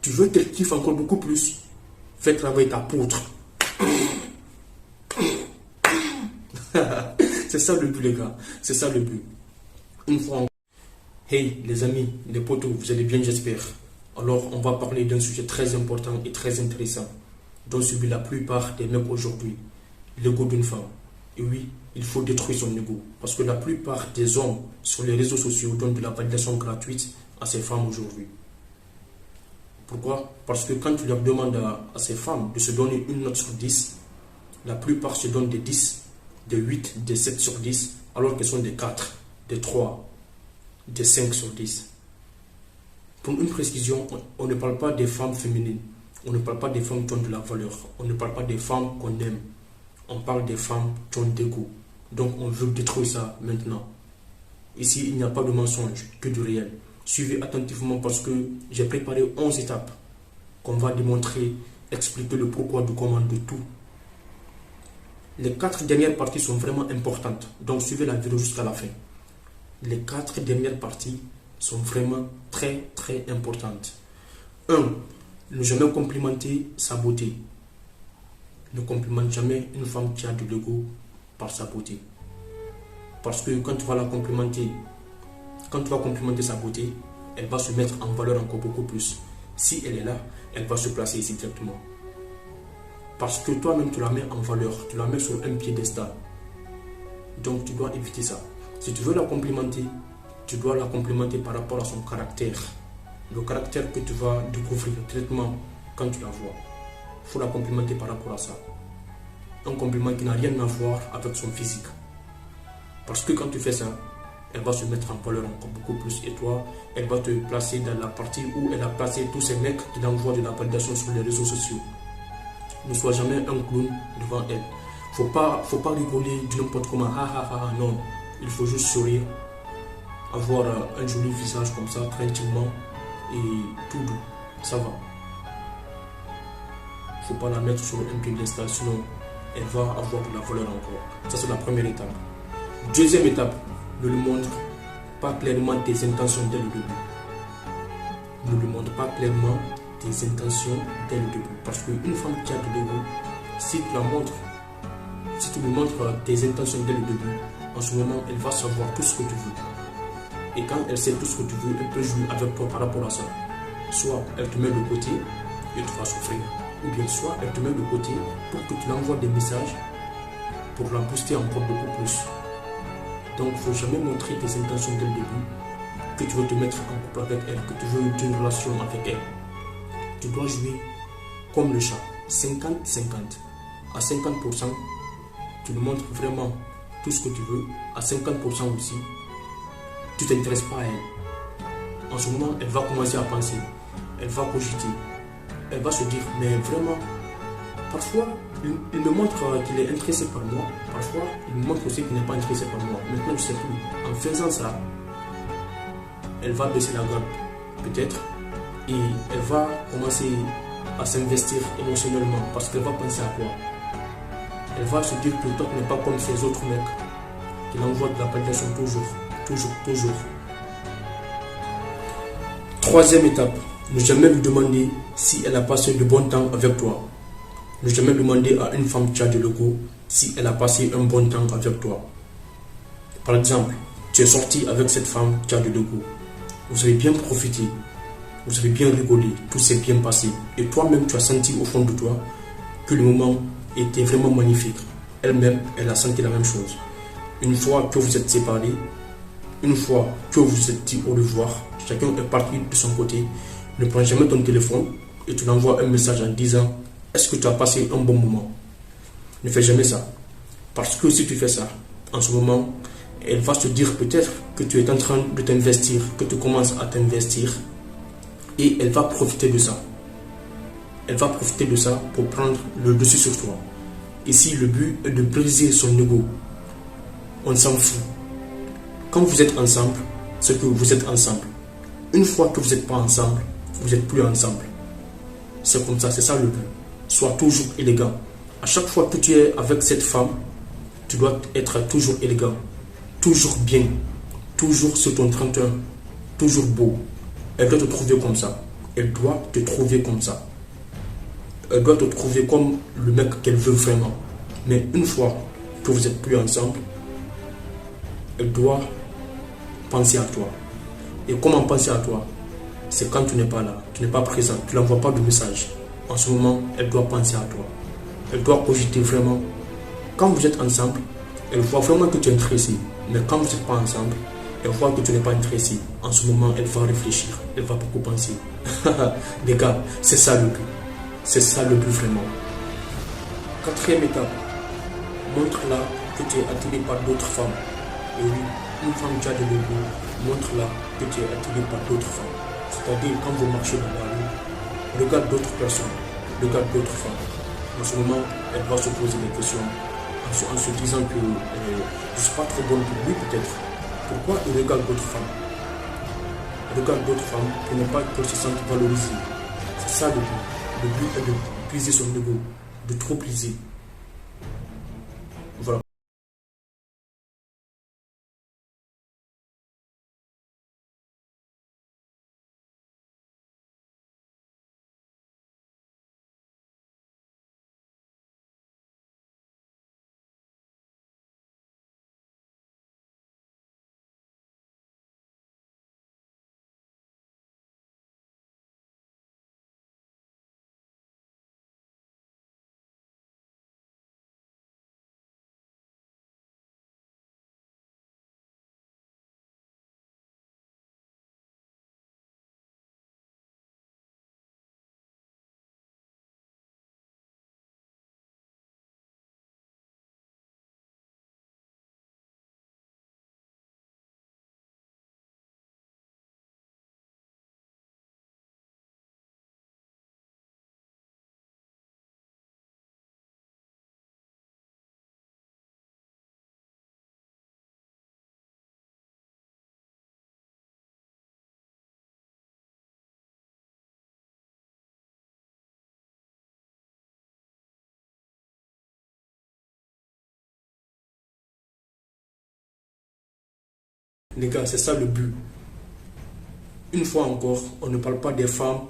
Tu veux qu'elle kiffe encore beaucoup plus. Fais travailler ta poutre. C'est ça le but, les gars. C'est ça le but. Une fois encore. Hey, les amis, les potos, vous allez bien, j'espère. Alors, on va parler d'un sujet très important et très intéressant, dont subit la plupart des mecs aujourd'hui, l'ego d'une femme. Et oui, il faut détruire son ego, parce que la plupart des hommes sur les réseaux sociaux donnent de la validation gratuite à ces femmes aujourd'hui. Pourquoi? Parce que quand tu leur demandes à ces femmes de se donner une note sur 10, la plupart se donnent des 10, des 8, des 7 sur 10, alors qu'elles sont des 4, des 3, des 5 sur 10. Pour une précision, on ne parle pas des femmes féminines, on ne parle pas des femmes qui ont de la valeur, on ne parle pas des femmes qu'on aime, on parle des femmes qui ont d'ego. Donc on veut détruire ça maintenant. Ici, il n'y a pas de mensonge, que du réel. Suivez attentivement parce que j'ai préparé 11 étapes qu'on va démontrer, expliquer le pourquoi du comment de tout. Les 4 dernières parties sont vraiment importantes, donc suivez la vidéo jusqu'à la fin. Les 4 dernières parties sont vraiment très importantes. 1. Ne jamais complimenter sa beauté. Ne complimente jamais une femme qui a de l'ego par sa beauté. Parce que quand tu vas complimenter sa beauté, elle va se mettre en valeur encore beaucoup plus. Si elle est là, elle va se placer ici directement. Parce que toi-même tu la mets en valeur, tu la mets sur un piédestal. Donc tu dois éviter ça. Si tu veux la complimenter, tu dois la complimenter par rapport à son caractère. Le caractère que tu vas découvrir directement quand tu la vois. Il faut la complimenter par rapport à ça. Un compliment qui n'a rien à voir avec son physique. Parce que quand tu fais ça, elle va se mettre en valeur encore beaucoup plus. Et toi, elle va te placer dans la partie où elle a placé tous ces mecs qui l'envoient de la validation sur les réseaux sociaux. Ne sois jamais un clown devant elle. Faut pas rigoler du n'importe comment. Non. Il faut juste sourire, avoir un joli visage comme ça, tranquillement et tout doux. Ça va. Faut pas la mettre sur un piédestal, sinon elle va avoir de la valeur encore. Ça, c'est la première étape. Deuxième étape, ne lui montre pas clairement tes intentions dès le début. Ne lui montre pas clairement tes intentions dès le début. Parce qu'une femme qui a de l'ego, si tu lui montres tes intentions dès le début, en ce moment, elle va savoir tout ce que tu veux. Et quand elle sait tout ce que tu veux, elle peut jouer avec toi par rapport à ça. Soit elle te met de côté et tu vas souffrir. Ou bien soit elle te met de côté pour que tu l'envoies des messages pour la booster encore beaucoup plus. Donc il ne faut jamais montrer tes intentions dès le début, que tu veux te mettre en couple avec elle, que tu veux une relation avec elle. Tu dois jouer comme le chat, 50-50. À 50%, tu lui montres vraiment tout ce que tu veux. À 50% aussi, tu ne t'intéresses pas à elle. En ce moment, elle va commencer à penser, elle va cogiter, elle va se dire, mais vraiment, parfois, il me montre qu'il est intéressé par moi, parfois, il me montre aussi qu'il n'est pas intéressé par moi. Maintenant, je ne sais plus. En faisant ça, elle va baisser la garde, peut-être, et elle va commencer à s'investir émotionnellement, parce qu'elle va penser à quoi? Elle va se dire que toi, tu n'es pas comme ces autres mecs qui l'envoient de la validation toujours. Troisième étape, ne jamais lui demander si elle a passé de bon temps avec toi. Ne jamais demander à une femme qui a de l'ego si elle a passé un bon temps avec toi. Par exemple, tu es sorti avec cette femme qui a de l'ego. Vous avez bien profité, vous avez bien rigolé, tout s'est bien passé. Et toi-même, tu as senti au fond de toi que le moment était vraiment magnifique. Elle-même, elle a senti la même chose. Une fois que vous êtes séparés, une fois que vous vous êtes dit au revoir, chacun est parti de son côté, ne prends jamais ton téléphone et tu l'envoies un message en disant « Est-ce que tu as passé un bon moment ?» Ne fais jamais ça. Parce que si tu fais ça, en ce moment, elle va se dire peut-être que tu es en train de t'investir, que tu commences à t'investir et elle va profiter de ça. Elle va profiter de ça pour prendre le dessus sur toi. Ici, le but est de briser son ego. On s'en fout. Quand vous êtes ensemble, c'est que vous êtes ensemble. Une fois que vous n'êtes pas ensemble, vous n'êtes plus ensemble. C'est comme ça, c'est ça le but. Sois toujours élégant. À chaque fois que tu es avec cette femme, tu dois être toujours élégant, toujours bien, toujours sur ton 31, toujours beau. Elle doit te trouver comme ça. elle doit te trouver comme ça. Elle doit te trouver comme le mec qu'elle veut vraiment. Mais une fois que vous n'êtes plus ensemble, elle doit penser à toi. Et comment penser à toi? C'est quand tu n'es pas là, tu n'es pas présent, tu n'envoies pas de message. En ce moment, elle doit penser à toi. Elle doit cogiter vraiment. Quand vous êtes ensemble, elle voit vraiment que tu es intéressé. Mais quand vous n'êtes pas ensemble, elle voit que tu n'es pas intéressé. En ce moment, elle va réfléchir. Elle va beaucoup penser. Les gars, c'est ça le but. C'est ça le but vraiment. Quatrième étape. Montre-la que tu es attiré par d'autres femmes. Et oui, une femme qui a de l'ego, montre-la que tu es attiré par d'autres femmes. C'est-à-dire, quand vous marchez dans la rue, regarde d'autres personnes, regarde d'autres femmes. En ce moment, elle va se poser des questions en se disant que je ne suis pas trop bonne pour lui peut-être. Pourquoi il regarde d'autres femmes? Il regarde d'autres femmes pour ne pas qu'elle se sente valorisée. C'est ça le but. Le but est de briser son ego, de trop briser. Voilà. Les gars, c'est ça le but. Une fois encore, on ne parle pas des femmes,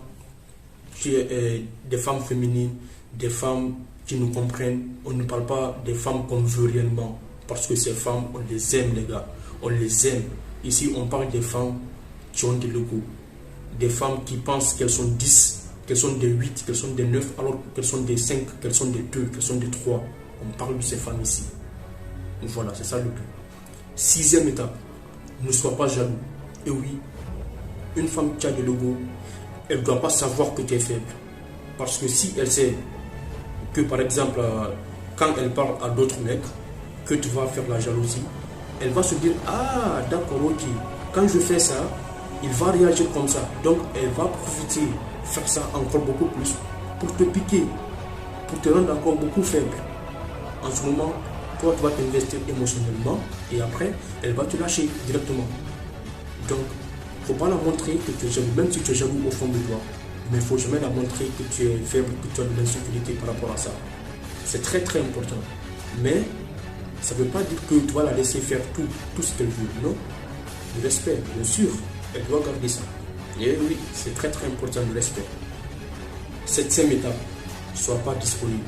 des femmes féminines, des femmes qui nous comprennent. On ne parle pas des femmes qu'on veut réellement. Parce que ces femmes, on les aime, les gars. On les aime. Ici, on parle des femmes qui ont des logos. Des femmes qui pensent qu'elles sont 10, qu'elles sont des 8, qu'elles sont des 9, alors qu'elles sont des 5, qu'elles sont des 2, qu'elles sont des 3. On parle de ces femmes ici. Voilà, c'est ça le but. Sixième étape, ne sois pas jaloux. Et oui, une femme qui a des logos, elle ne doit pas savoir que tu es faible. Parce que si elle sait que, par exemple, quand elle parle à d'autres mecs, que tu vas faire la jalousie, elle va se dire, ah, d'accord, ok, quand je fais ça, il va réagir comme ça. Donc, elle va profiter, faire ça encore beaucoup plus, pour te piquer, pour te rendre encore beaucoup faible. En ce moment, toi, tu vas t'investir émotionnellement, et après, elle va te lâcher directement. Donc, il ne faut pas la montrer que tu es jaloux, même si tu es jaloux au fond de toi. Mais il ne faut jamais la montrer que tu es faible, que tu as de l'insécurité par rapport à ça. C'est très très important. Mais ça ne veut pas dire que tu vas la laisser faire tout ce qu'elle veut. Non. Le respect, bien sûr, elle doit garder ça. Et oui, c'est très très important le respect. Septième étape, ne sois pas disponible.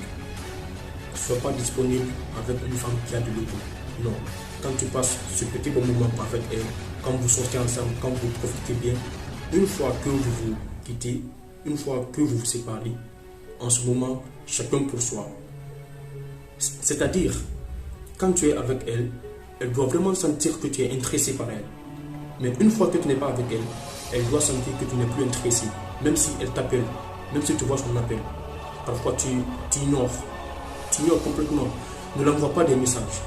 Ne sois pas disponible avec une femme qui a de l'ego. Non. Quand tu passes ce petit bon moment avec elle, quand vous sortez ensemble, quand vous profitez bien, une fois que vous vous quittez, une fois que vous vous séparez, en ce moment, chacun pour soi. C'est-à-dire, quand tu es avec elle, elle doit vraiment sentir que tu es intéressé par elle. Mais une fois que tu n'es pas avec elle, elle doit sentir que tu n'es plus intéressé. Même si elle t'appelle, même si tu vois son appel. Parfois tu ignores. Tu ignores complètement. Ne l'envoie pas des messages.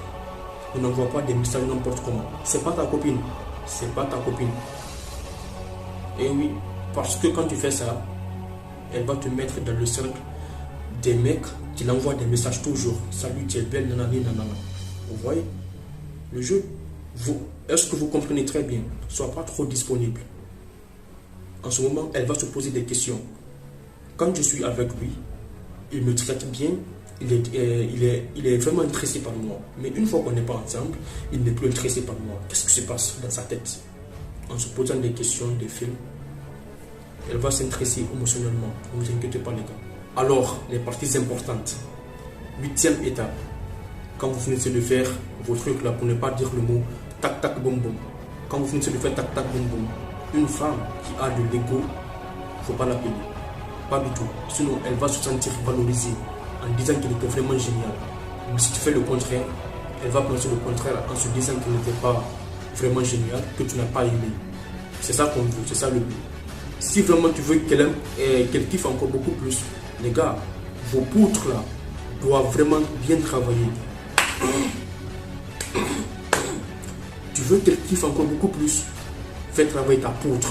Ne l'envoie pas des messages n'importe comment. C'est pas ta copine. C'est pas ta copine. Et oui, parce que quand tu fais ça, elle va te mettre dans le cercle des mecs qui l'envoient des messages toujours. Salut, tu es belle, nanani, nanana. Vous voyez le jeu? Est-ce que vous comprenez très bien? Sois pas trop disponible. En ce moment, elle va se poser des questions. Quand je suis avec lui, il me traite bien, il est vraiment intéressé par moi. Mais une fois qu'on n'est pas ensemble, il n'est plus intéressé par moi. Qu'est-ce qui se passe dans sa tête? En se posant des questions, des films, Elle va s'intéresser émotionnellement. Ne vous inquiétez pas, les gars. Alors, les parties importantes. 8e étape. Quand vous finissez de faire vos trucs là, pour ne pas dire le mot tac tac boum boum. Quand vous finissez de faire tac tac boum boum, une femme qui a de l'ego, il ne faut pas la payer. Pas du tout. Sinon, elle va se sentir valorisée en disant qu'elle était vraiment géniale. Mais si tu fais le contraire, elle va penser le contraire en se disant qu'elle n'était pas vraiment géniale, que tu n'as pas aimé. C'est ça qu'on veut, c'est ça le but. Si vraiment tu veux qu'elle aime et qu'elle kiffe encore beaucoup plus, les gars, vos poutres là doivent vraiment bien travailler. Tu veux qu'elle kiffe encore beaucoup plus, fais travailler ta poutre.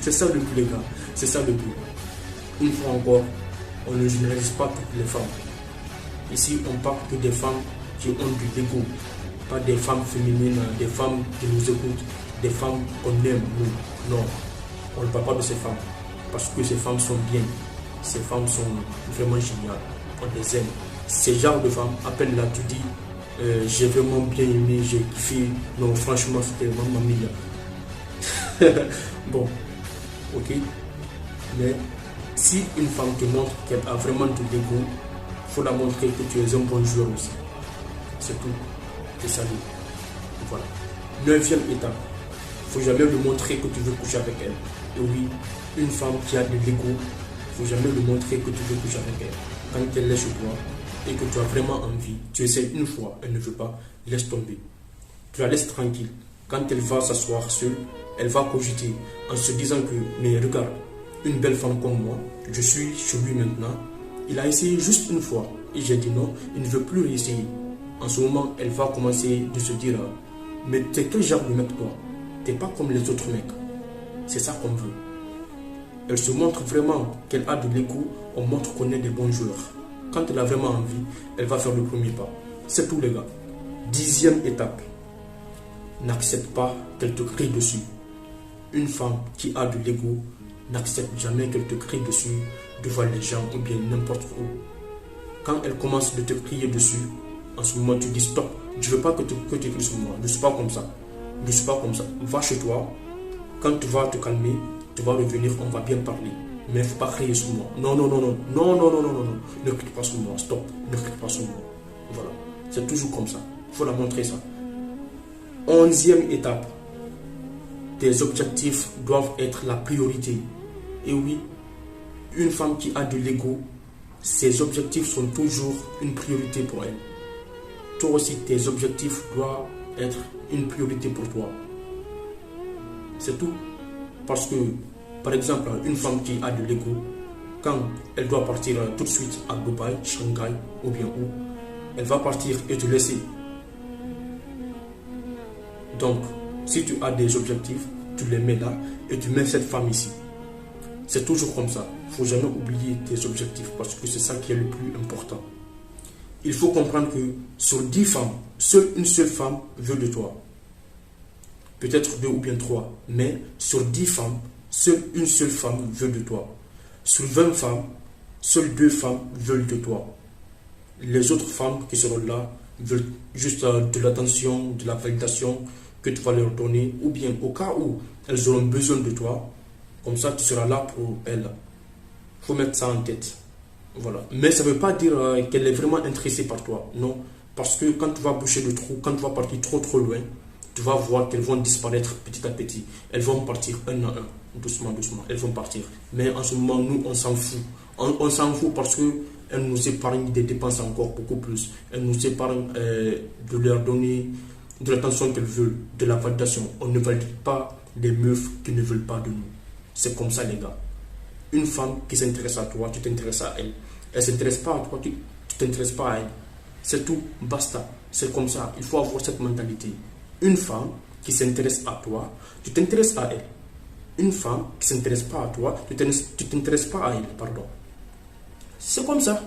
C'est ça le but, les gars. C'est ça le but. Une fois encore, on ne généralise pas toutes les femmes. Ici, on parle que des femmes qui ont du dégoût. Pas des femmes féminines, des femmes qui nous écoutent, des femmes qu'on aime, nous. Non, on ne parle pas de ces femmes. Parce que ces femmes sont bien. Ces femmes sont vraiment géniales. On les aime. Ces genres de femmes, appelle-là, tu dis, j'ai vraiment bien aimé, j'ai kiffé. Non, franchement, c'était vraiment mignon. Bon, ok. Mais si une femme te montre qu'elle a vraiment de l'ego, il faut la montrer que tu es un bon joueur aussi. C'est tout. Et salut. Voilà. 9e étape. Il ne faut jamais lui montrer que tu veux coucher avec elle. Et oui, une femme qui a de l'ego, il ne faut jamais lui montrer que tu veux coucher avec elle. Quand elle est chez toi et que tu as vraiment envie, tu essaies une fois, elle ne veut pas, laisse tomber. Tu la laisses tranquille. Quand elle va s'asseoir seule, elle va cogiter en se disant que, mais regarde, une belle femme comme moi, je suis chez lui maintenant, il a essayé juste une fois et j'ai dit non, il ne veut plus réessayer. En ce moment, elle va commencer de se dire, mais t'es quel genre de mec toi? T'es pas comme les autres mecs. C'est ça qu'on veut. Elle se montre vraiment qu'elle a de l'ego, on montre qu'on est des bons joueurs. Quand elle a vraiment envie, elle va faire le premier pas. C'est tout les gars. 10e étape. N'accepte pas qu'elle te crie dessus. Une femme qui a de l'ego n'accepte jamais qu'elle te crie dessus devant les gens ou bien n'importe où. Quand elle commence de te crier dessus, en ce moment tu dis stop, je ne veux pas que tu cries sur moi, je ne suis pas comme ça. Je ne suis pas comme ça. Va chez toi, quand tu vas te calmer, tu vas revenir, on va bien parler. Mais il ne faut pas crier sur moi. Non, non, non, non, non, non, non, non, non, non. Ne crie pas sur moi, stop, ne crie pas sur moi. Voilà, c'est toujours comme ça. Il faut la montrer ça. 11e étape. Tes objectifs doivent être la priorité. Et oui, une femme qui a de l'ego, ses objectifs sont toujours une priorité pour elle. Toi aussi, tes objectifs doivent être une priorité pour toi. C'est tout. Parce que, par exemple, une femme qui a de l'ego, quand elle doit partir tout de suite à Dubaï, Shanghai ou bien où, elle va partir et te laisser. Donc, si tu as des objectifs, tu les mets là et tu mets cette femme ici. C'est toujours comme ça. Il ne faut jamais oublier tes objectifs parce que c'est ça qui est le plus important. Il faut comprendre que sur 10 femmes, seule une seule femme veut de toi. Peut-être 2 ou bien 3. Mais sur 10 femmes, seule une seule femme veut de toi. Sur 20 femmes, seules 2 femmes veulent de toi. Les autres femmes qui seront là veulent juste de l'attention, de la validation que tu vas leur donner. Ou bien au cas où elles auront besoin de toi, comme ça tu seras là pour elles. Il faut mettre ça en tête. Voilà. Mais ça ne veut pas dire qu'elle est vraiment intéressée par toi. Non. Parce que quand tu vas boucher le trou, quand tu vas partir trop loin, tu vas voir qu'elles vont disparaître petit à petit. Elles vont partir un à un, doucement, doucement. Elles vont partir. Mais en ce moment, nous, on s'en fout. On s'en fout parce qu'elles nous épargnent des dépenses encore beaucoup plus. Elles nous épargnent de leur donner de l'attention qu'elles veulent, de la validation. On ne valide pas les meufs qui ne veulent pas de nous. C'est comme ça, les gars. Une femme qui s'intéresse à toi, tu t'intéresses à elle. Elle ne s'intéresse pas à toi, tu ne t'intéresses pas à elle. C'est tout, basta. C'est comme ça, il faut avoir cette mentalité. Une femme qui s'intéresse à toi, tu t'intéresses à elle. Une femme qui ne s'intéresse pas à toi, tu ne t'intéresses pas à elle, pardon. C'est comme ça.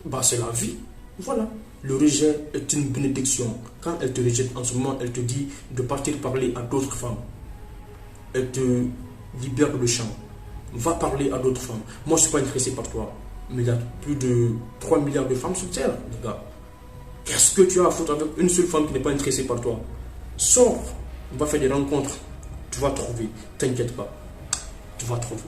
Bah, c'est la vie. Voilà. Le rejet est une bénédiction. Quand elle te rejette en ce moment, elle te dit de partir parler à d'autres femmes. Elle te libère le champ. Va parler à d'autres femmes. Moi, je ne suis pas intéressé par toi. Mais il y a plus de 3 milliards de femmes sur Terre, les gars. Qu'est-ce que tu as à foutre avec une seule femme qui n'est pas intéressée par toi? Sors. On va faire des rencontres. Tu vas trouver. T'inquiète pas. Tu vas trouver.